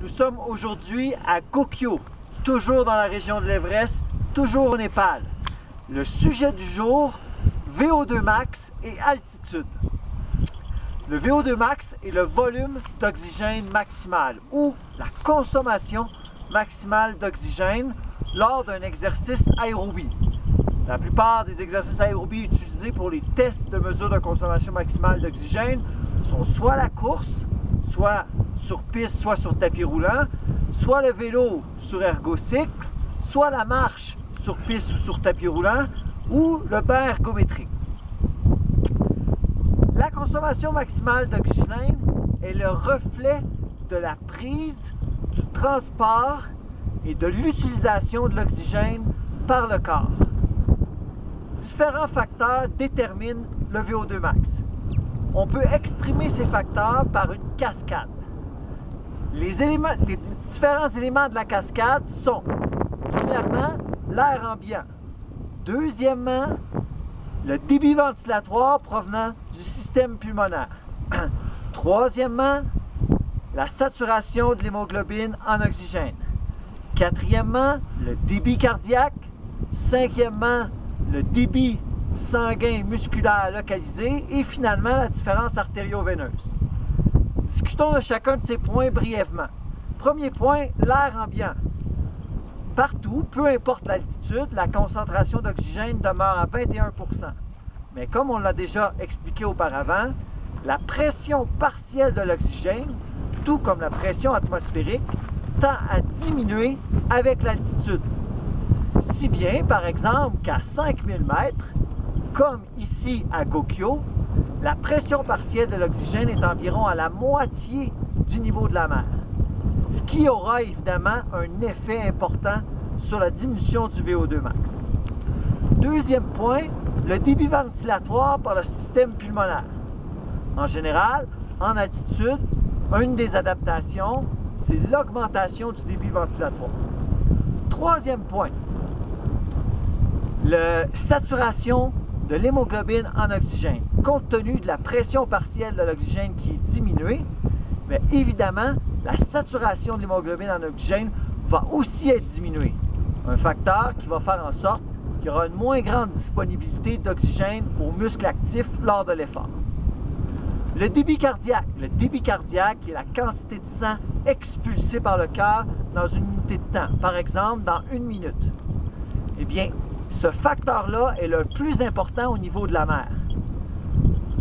Nous sommes aujourd'hui à Gokyo, toujours dans la région de l'Everest, toujours au Népal. Le sujet du jour, VO2 max et altitude. Le VO2 max est le volume d'oxygène maximal ou la consommation maximale d'oxygène lors d'un exercice aérobie. La plupart des exercices aérobie utilisés pour les tests de mesure de consommation maximale d'oxygène sont soit la course, soit sur piste, soit sur tapis roulant, soit le vélo sur ergocycle, soit la marche sur piste ou sur tapis roulant, ou le bain ergométrique. La consommation maximale d'oxygène est le reflet de la prise, du transport et de l'utilisation de l'oxygène par le corps. Différents facteurs déterminent le VO2 max. On peut exprimer ces facteurs par une cascade. Les différents éléments de la cascade sont, premièrement, l'air ambiant. Deuxièmement, le débit ventilatoire provenant du système pulmonaire. Troisièmement, la saturation de l'hémoglobine en oxygène. Quatrièmement, le débit cardiaque. Cinquièmement, le débit sanguin musculaire localisé. Et finalement, la différence artério-veineuse. Discutons de chacun de ces points brièvement. Premier point, l'air ambiant. Partout, peu importe l'altitude, la concentration d'oxygène demeure à 21 %. Mais comme on l'a déjà expliqué auparavant, la pression partielle de l'oxygène, tout comme la pression atmosphérique, tend à diminuer avec l'altitude. Si bien, par exemple, qu'à 5000 mètres, comme ici à Gokyo, la pression partielle de l'oxygène est environ à la moitié du niveau de la mer, ce qui aura évidemment un effet important sur la diminution du VO2 max. Deuxième point, le débit ventilatoire par le système pulmonaire. En général, en altitude, une des adaptations, c'est l'augmentation du débit ventilatoire. Troisième point, la saturation de l'hémoglobine en oxygène. Compte tenu de la pression partielle de l'oxygène qui est diminuée, mais évidemment, la saturation de l'hémoglobine en oxygène va aussi être diminuée. Un facteur qui va faire en sorte qu'il y aura une moins grande disponibilité d'oxygène aux muscles actifs lors de l'effort. Le débit cardiaque. Le débit cardiaque est la quantité de sang expulsée par le cœur dans une unité de temps, par exemple dans 1 minute. Eh bien, ce facteur-là est le plus important au niveau de la mer.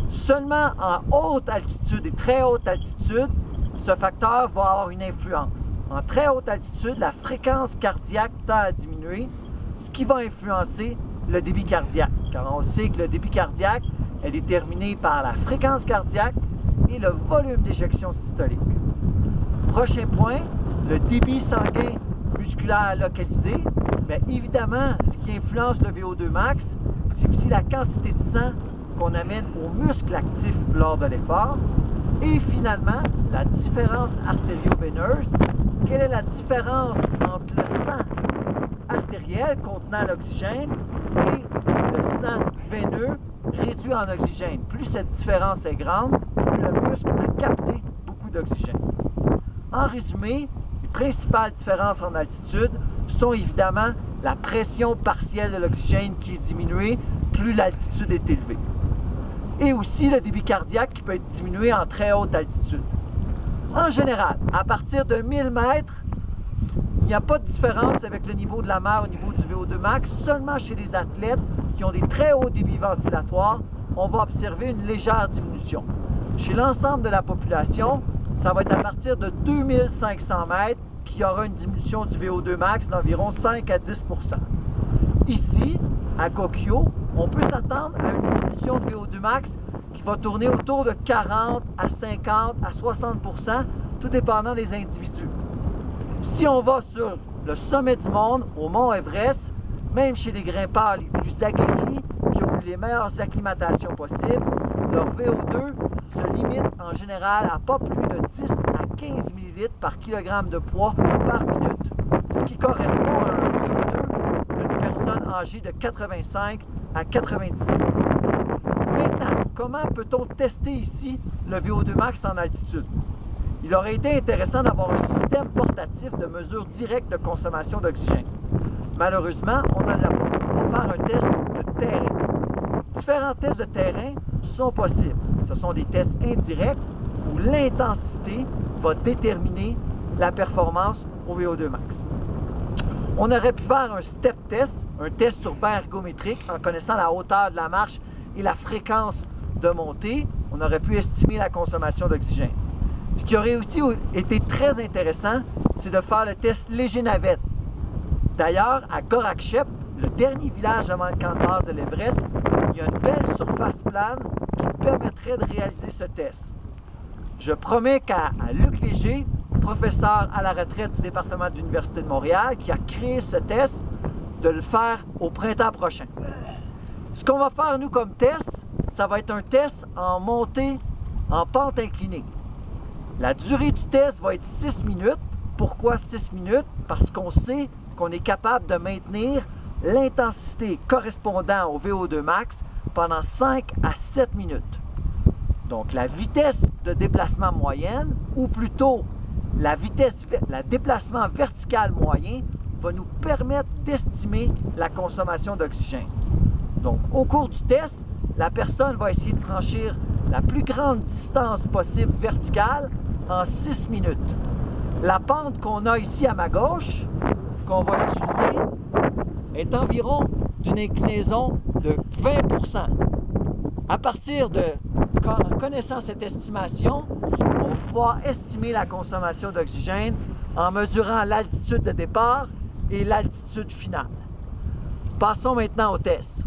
Seulement en haute altitude et très haute altitude, ce facteur va avoir une influence. En très haute altitude, la fréquence cardiaque tend à diminuer, ce qui va influencer le débit cardiaque. Car on sait que le débit cardiaque est déterminé par la fréquence cardiaque et le volume d'éjection systolique. Prochain point, le débit sanguin musculaire localisé. Bien évidemment, ce qui influence le VO2 max, c'est aussi la quantité de sang qu'on amène aux muscles actifs lors de l'effort. Et finalement, la différence artério-veineuse. Quelle est la différence entre le sang artériel contenant l'oxygène et le sang veineux réduit en oxygène? Plus cette différence est grande, plus le muscle a capté beaucoup d'oxygène. En résumé, les principales différences en altitude sont évidemment la pression partielle de l'oxygène qui est diminuée, plus l'altitude est élevée. Et aussi le débit cardiaque qui peut être diminué en très haute altitude. En général, à partir de 1000 mètres, il n'y a pas de différence avec le niveau de la mer au niveau du VO2 max. Seulement chez les athlètes qui ont des très hauts débits ventilatoires, on va observer une légère diminution. Chez l'ensemble de la population, ça va être à partir de 2500 mètres qu'il y aura une diminution du VO2 max d'environ 5 à 10 %. Ici, à Gokyo, on peut s'attendre à une diminution de VO2 max qui va tourner autour de 40 à 50 à 60 %, tout dépendant des individus. Si on va sur le sommet du monde, au mont Everest, même chez les grimpeurs les plus aguerris, qui ont eu les meilleures acclimatations possibles, leur VO2 se limite en général à pas plus de 10 à 15 ml par kilogramme de poids par minute, ce qui correspond à un VO2 d'une personne âgée de 85 à 90 ans. Maintenant, comment peut-on tester ici le VO2 max en altitude? il aurait été intéressant d'avoir un système portatif de mesure directe de consommation d'oxygène. Malheureusement, on n'en a pas. On va faire un test de terrain. Différents tests de terrain sont possibles. Ce sont des tests indirects où l'intensité va déterminer la performance au VO2 max. On aurait pu faire un step test, un test urbain ergométrique en connaissant la hauteur de la marche et la fréquence de montée. On aurait pu estimer la consommation d'oxygène. Ce qui aurait aussi été très intéressant, c'est de faire le test léger navette. D'ailleurs, à Gorakchep, le dernier village avant le camp de base de l'Everest, il y a une belle surface plane qui permettrait de réaliser ce test. Je promets qu'à Luc Léger, professeur à la retraite du département de l'Université de Montréal, qui a créé ce test, de le faire au printemps prochain. Ce qu'on va faire, nous, comme test, ça va être un test en montée en pente inclinée. La durée du test va être 6 minutes. Pourquoi 6 minutes? Parce qu'on sait qu'on est capable de maintenir l'intensité correspondant au VO2 max pendant 5 à 7 minutes. Donc, la vitesse de déplacement moyenne, ou plutôt la déplacement vertical moyen, va nous permettre d'estimer la consommation d'oxygène. Donc, au cours du test, la personne va essayer de franchir la plus grande distance possible verticale en 6 minutes. La pente qu'on a ici à ma gauche, qu'on va utiliser, est environ d'une inclinaison de 20 %. À partir de, en connaissant cette estimation, on va pouvoir estimer la consommation d'oxygène en mesurant l'altitude de départ et l'altitude finale. Passons maintenant au test.